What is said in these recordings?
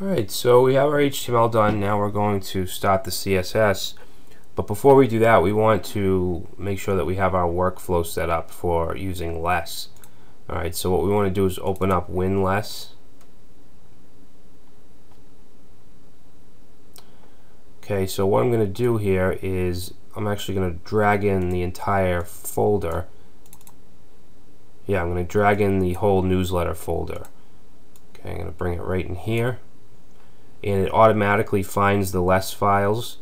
Alright, so we have our HTML done. Now we're going to start the CSS. But before we do that, we want to make sure that we have our workflow set up for using less. Alright, so what we want to do is open up WinLess. Okay, so what I'm going to do here is I'm actually going to drag in the entire folder. Yeah, I'm going to drag in the whole newsletter folder. Okay, I'm going to bring it right in here. And it automatically finds the less files.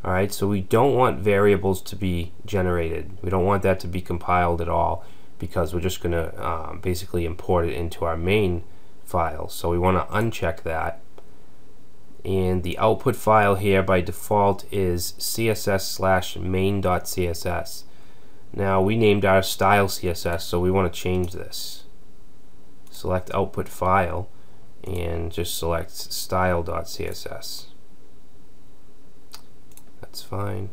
Alright, so we don't want variables to be generated. We don't want that to be compiled at all, because we're just going to basically import it into our main file. So we want to uncheck that. And the output file here by default is css/main.css. Now we named our style CSS, so we want to change this. Select output file and just select style.css. That's fine.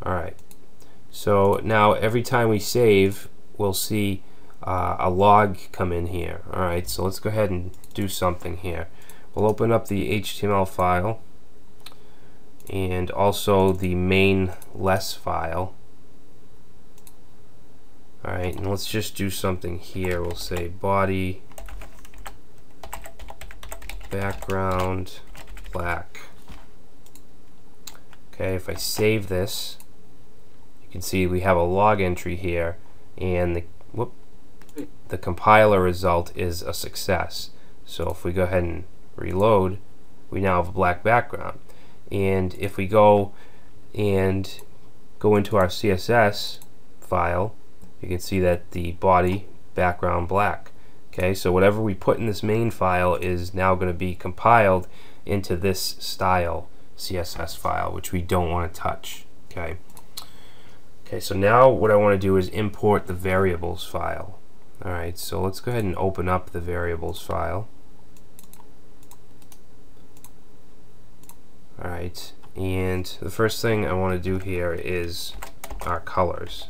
Alright, so now every time we save, we'll see a log come in here. Alright, so let's go ahead and do something here. We'll open up the HTML file and also the main less file. Alright, and let's just do something here. We'll say body background black. Okay, if I save this, you can see we have a log entry here, and the compiler result is a success. So if we go ahead and reload, we now have a black background. And if we go into our CSS file, you can see that the body background black. Okay, so whatever we put in this main file is now going to be compiled into this style CSS file, which we don't want to touch. Okay, so now what I want to do is import the variables file. Alright, so let's go ahead and open up the variables file. Alright, and the first thing I want to do here is our colors.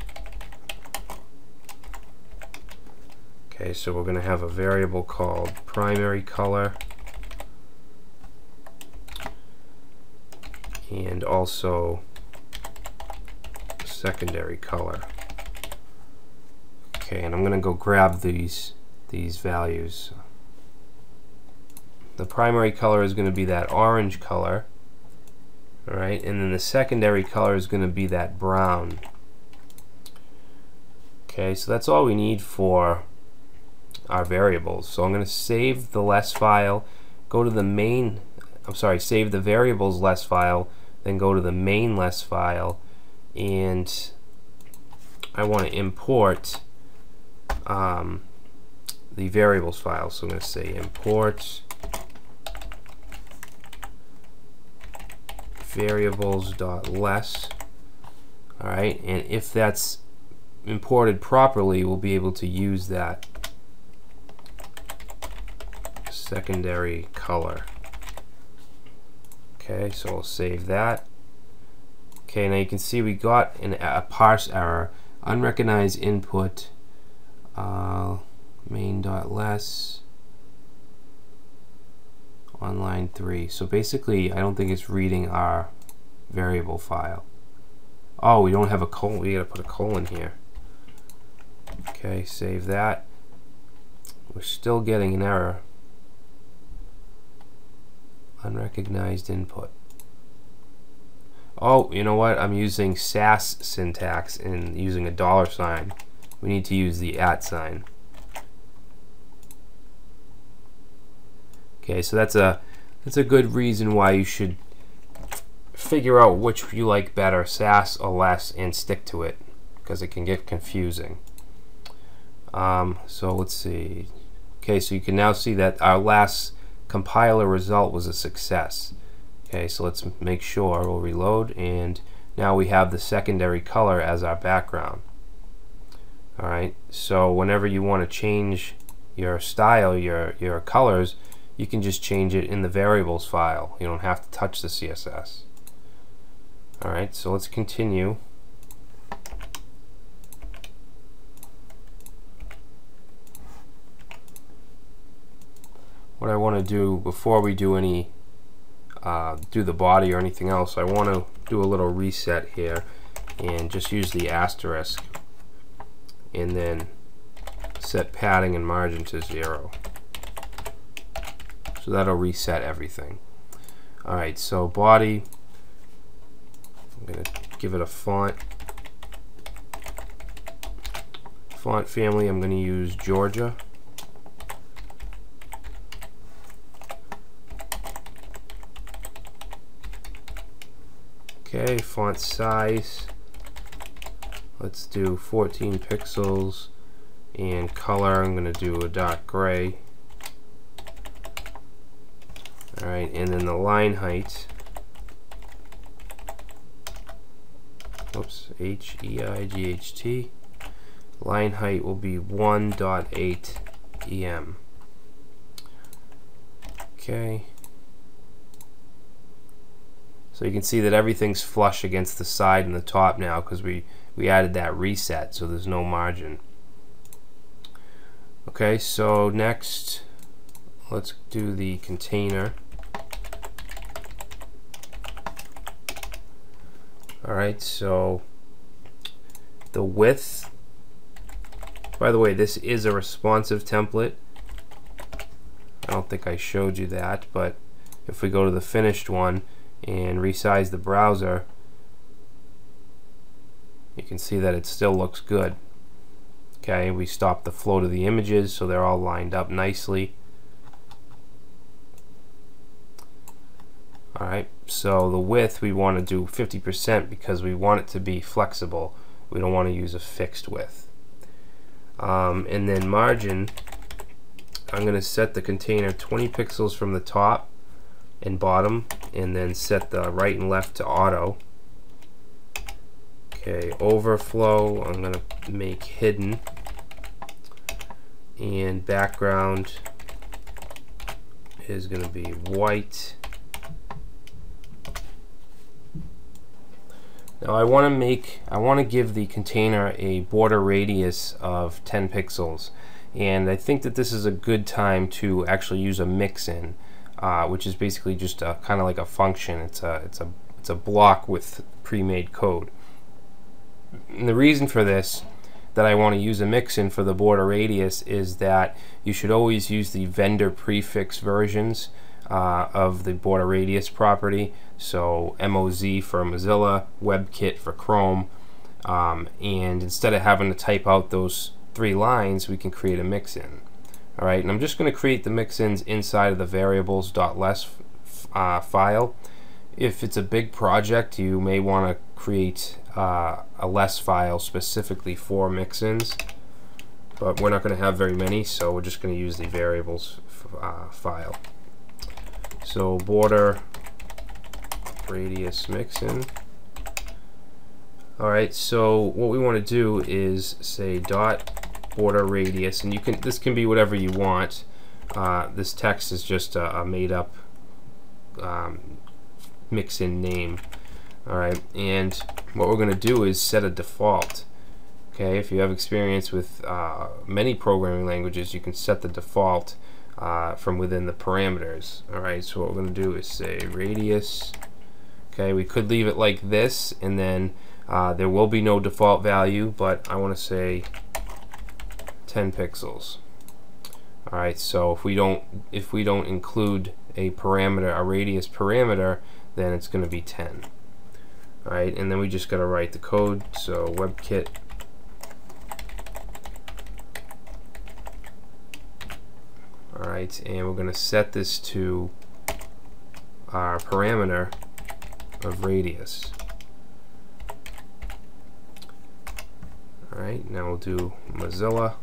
Okay, so we're going to have a variable called primary color and also secondary color. Okay, and I'm going to go grab these values. The primary color is going to be that orange color. Alright, and then the secondary color is going to be that brown. Okay, so that's all we need for our variables. So I'm going to save the less file, go to the main, save the variables less file, then go to the main less file, and I want to import the variables file. So I'm going to say import variables.less. Alright, and if that's imported properly, we'll be able to use that secondary color. Okay, so I'll save that. Okay, now you can see we got a parse error, unrecognized input, main.less on line 3. So basically, I don't think it's reading our variable file. Oh, we don't have a colon. We gotta put a colon here. Okay, save that. We're still getting an error. Unrecognized input. Oh, you know what? I'm using SAS syntax and using a $sign. We need to use the @ sign. Okay, so that's a good reason why you should figure out which you like better, SAS or less, and stick to it, because it can get confusing. So let's see. Okay, so you can now see that our last compiler result was a success. Okay, so let's make sure. We'll reload, and now we have the secondary color as our background. Alright, so whenever you want to change your style, your colors, you can just change it in the variables file. You don't have to touch the CSS. Alright, so let's continue. what I want to do before we do any do the body or anything else, I want to do a little reset here and just use the asterisk and then set padding and margin to 0. So that'll reset everything. Alright, so body, I'm going to give it a font. Font family, I'm going to use Georgia. Okay, font size, let's do 14 pixels, and color, I'm going to do a dark gray. Alright, and then the line height, oops, Height, line height will be 1.8 em. Okay. So you can see that everything's flush against the side and the top now because we added that reset, so there's no margin. Okay, so next let's do the container. Alright, so the width, by the way, this is a responsive template. I don't think I showed you that, but if we go to the finished one and resize the browser, you can see that it still looks good. Okay, we stopped the flow to the images so they're all lined up nicely. Alright, so the width we want to do 50% because we want it to be flexible. We don't want to use a fixed width. And then margin, I'm going to set the container 20 pixels from the top and bottom, and then set the right and left to auto. Okay, overflow, I'm going to make hidden, and background is going to be white. Now I want to give the container a border radius of 10 pixels, and I think that this is a good time to actually use a mix-in, which is basically just kind of like a function. It's a block with pre-made code. And the reason for this, that I want to use a mix-in for the border radius, is that you should always use the vendor prefix versions of the border radius property. So MOZ for Mozilla, WebKit for Chrome, and instead of having to type out those 3 lines, we can create a mix-in. Alright, and I'm just going to create the mix-ins inside of the variables.less file. If it's a big project, you may want to create a less file specifically for mix-ins, but we're not going to have very many, so we're just going to use the variables file. So border radius mix-in. Alright, so what we want to do is say dot border radius, and this can be whatever you want. This text is just a made-up mix-in name. Alright, and what we're going to do is set a default. Okay, if you have experience with many programming languages, you can set the default from within the parameters. Alright, so what we're going to do is say radius. Okay, we could leave it like this, and then there will be no default value, but I want to say 10 pixels. Alright, so if we don't include a parameter, a radius parameter, then it's going to be 10. Alright, and then we just got to write the code. So WebKit alright, and we're going to set this to our parameter of radius. Alright, now we'll do Mozilla.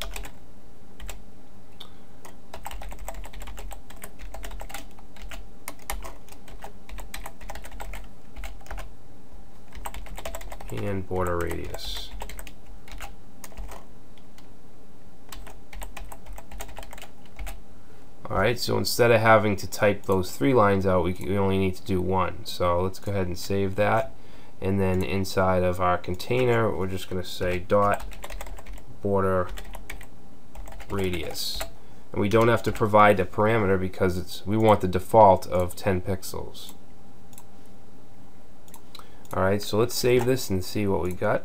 And border radius. Alright, so instead of having to type those 3 lines out, we only need to do 1. So let's go ahead and save that. And then inside of our container, we're just going to say dot border radius. and we don't have to provide a parameter because we want the default of 10 pixels. Alright, so let's save this and see what we got.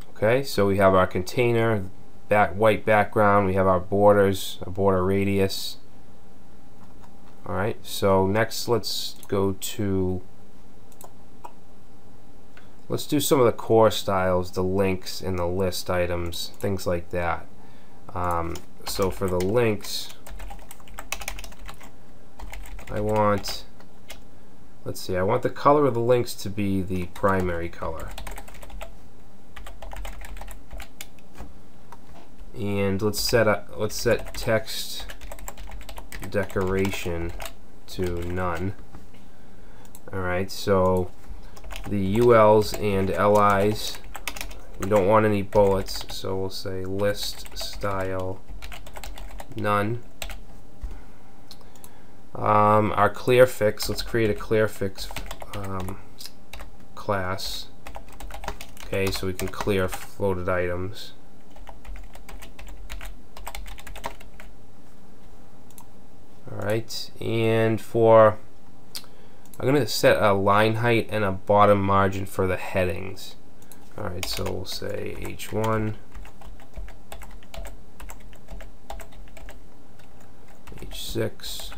Okay, so we have our container, white background, we have our borders, a border radius. Alright, so next let's do some of the core styles, the links and the list items, things like that. So for the links, I want the color of the links to be the primary color. And let's set text decoration to none. Alright, so the ULs and LIs, we don't want any bullets, so we'll say list style none. Our clear fix, let's create a clear fix class. Okay, so we can clear floated items. Alright, and I'm going to set a line height and a bottom margin for the headings. Alright, so we'll say H1, H6.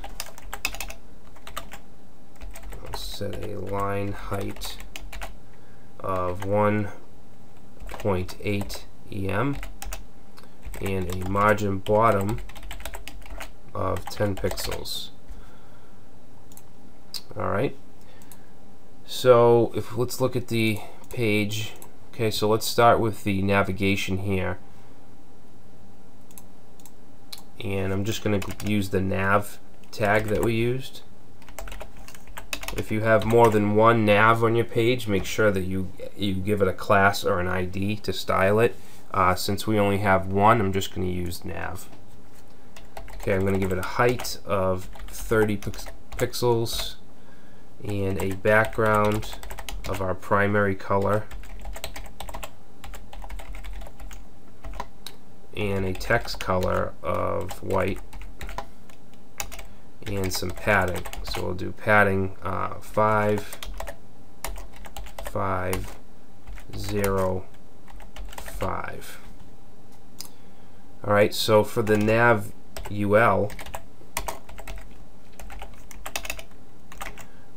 I'll set a line height of 1.8 EM and a margin bottom of 10 pixels. Alright, so let's look at the page. Okay, so let's start with the navigation here, and I'm just going to use the nav tag that we used. If you have more than one nav on your page, make sure that you give it a class or an ID to style it. Since we only have one, I'm just going to use nav. Okay, I'm going to give it a height of 30 pixels and a background of our primary color and a text color of white and some padding. So we'll do padding 5, 5, 0, 5. Alright, so for the nav UL,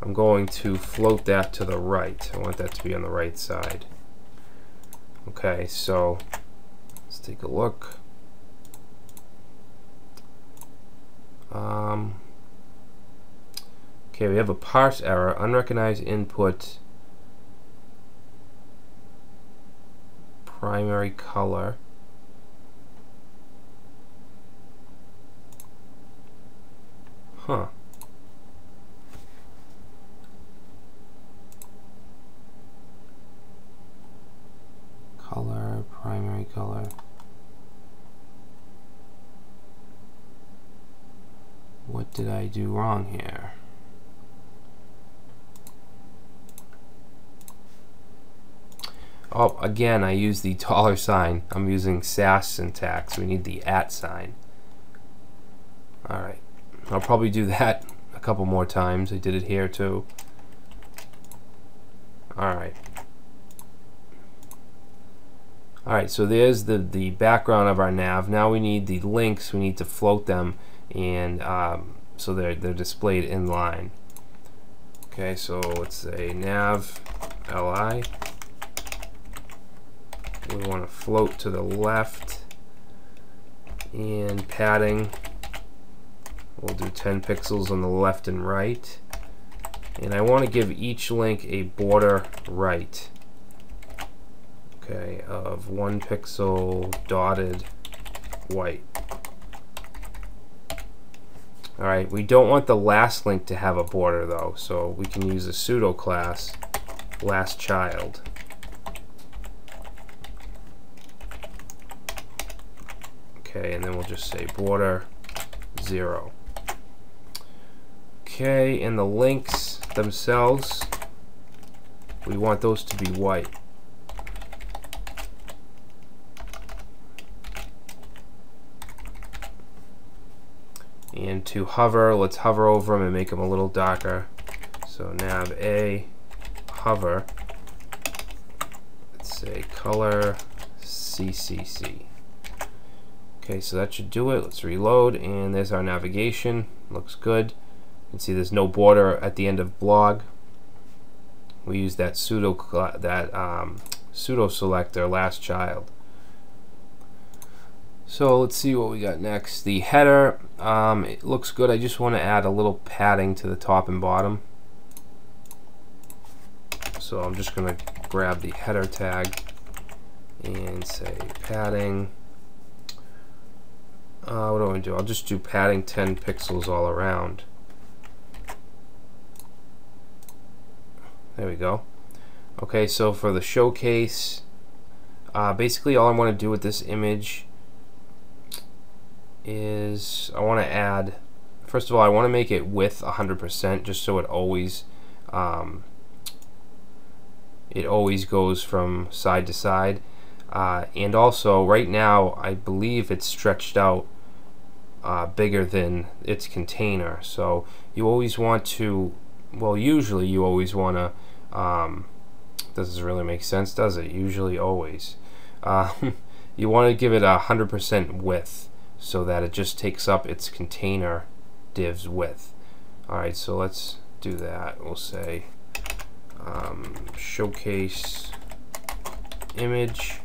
I'm going to float that to the right. I want that to be on the right side. Okay, so let's take a look. Okay, we have a parse error, unrecognized input, primary color. Huh. Color, primary color. What did I do wrong here? Oh, again, I use the $sign. I'm using SAS syntax. We need the @ sign. Alright. I'll probably do that a couple more times. I did it here too. Alright. Alright, so there's the background of our nav. Now we need the links. We need to float them, and so they're displayed in line. Okay, so let's say nav li. We want to float to the left, and padding, we'll do 10 pixels on the left and right, and I want to give each link a border right, okay, of 1 pixel dotted white. Alright, we don't want the last link to have a border though, so we can use a pseudo class last child. Okay, and then we'll just say border 0. Okay, and the links themselves, we want those to be white. And to hover, let's hover over them and make them a little darker. So nav A, hover, let's say color CCC. Okay, so that should do it. Let's reload, and there's our navigation. Looks good. You can see there's no border at the end of blog. We use that pseudo selector last child. So let's see what we got next. The header, it looks good. I just want to add a little padding to the top and bottom. So I'm just going to grab the header tag and say padding. What do I do? I'll just do padding 10 pixels all around. There we go. Okay, so for the showcase, basically all I want to do with this image is I want to add, first of all, I want to make it width 100% just so it always goes from side to side. And also right now I believe it's stretched out bigger than its container, so you always want to, well, usually you always want to, doesn't really make sense, does it? Usually always you want to give it 100% width so that it just takes up its container div's width. Alright, so let's do that. We'll say showcase image,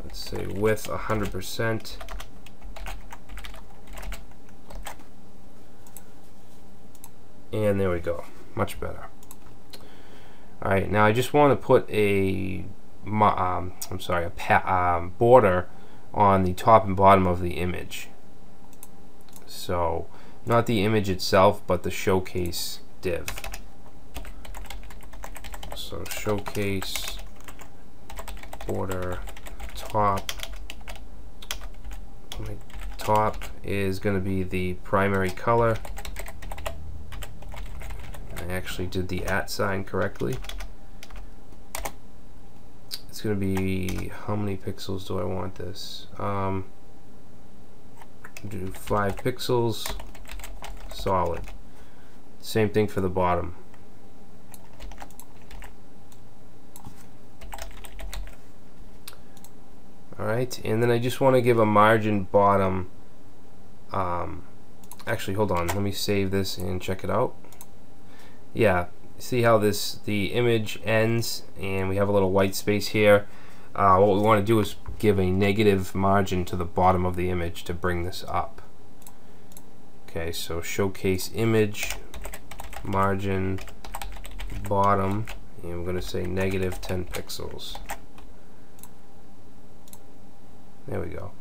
let's say width 100%, and there we go, much better. Alright, now I just want to put a border on the top and bottom of the image. So not the image itself, but the showcase div. So showcase border top. My top is going to be the primary color. I actually did the @ sign correctly. It's going to be, how many pixels do I want this? Do 5 pixels, solid. Same thing for the bottom. Alright, and then I just want to give a margin bottom. Actually, hold on, let me save this and check it out. Yeah, see how the image ends and we have a little white space here. What we want to do is give a negative margin to the bottom of the image to bring this up. Okay, so showcase image margin bottom, and we're going to say negative 10 pixels. There we go.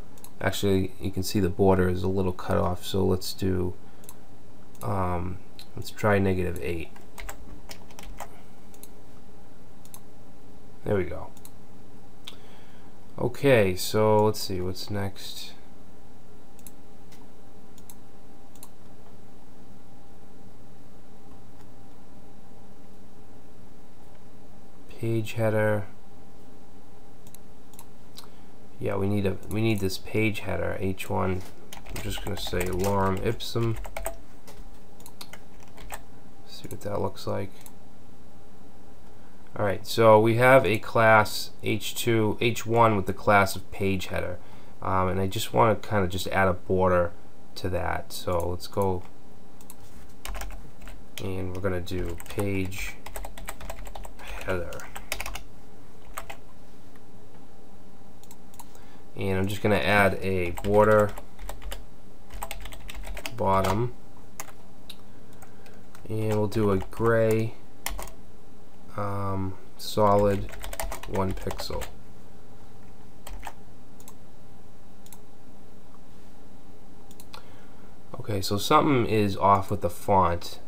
Actually, you can see the border is a little cut off, so let's do let's try negative 8. There we go. Okay, so let's see what's next. Page header. Yeah, we need this page header h1. I'm just going to say lorem ipsum. See what that looks like. Alright, so we have a class h1 with the class of page header, and I just want to kind of just add a border to that. So let's go, and we're going to do page header, and I'm just going to add a border bottom, and we'll do a gray solid 1 pixel. Okay, so something is off with the font.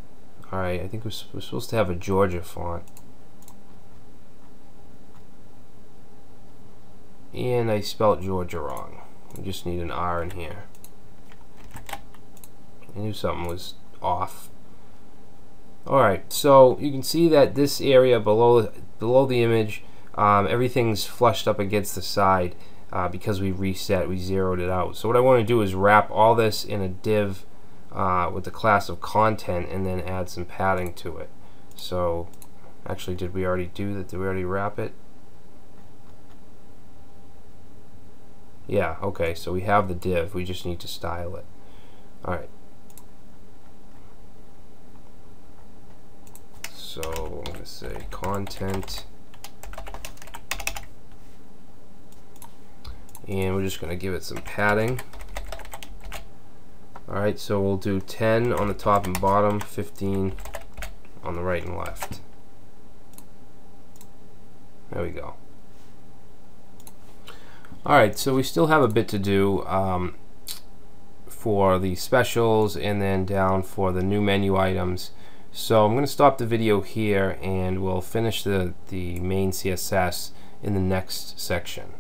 Alright, I think we're supposed to have a Georgia font. And I spelled Georgia wrong. We just need an R in here. I knew something was off. Alright, so you can see that this area below the image, everything's flushed up against the side. because we zeroed it out. So what I want to do is wrap all this in a div with the class of content and then add some padding to it. So actually, did we already do that? Did we already wrap it? Yeah, okay, so we have the div, we just need to style it. Alright. So I'm going to say content, and we're just going to give it some padding. Alright, so we'll do 10 on the top and bottom, 15 on the right and left. There we go. Alright, so we still have a bit to do for the specials and then down for the new menu items. So I'm going to stop the video here and we'll finish the main CSS in the next section.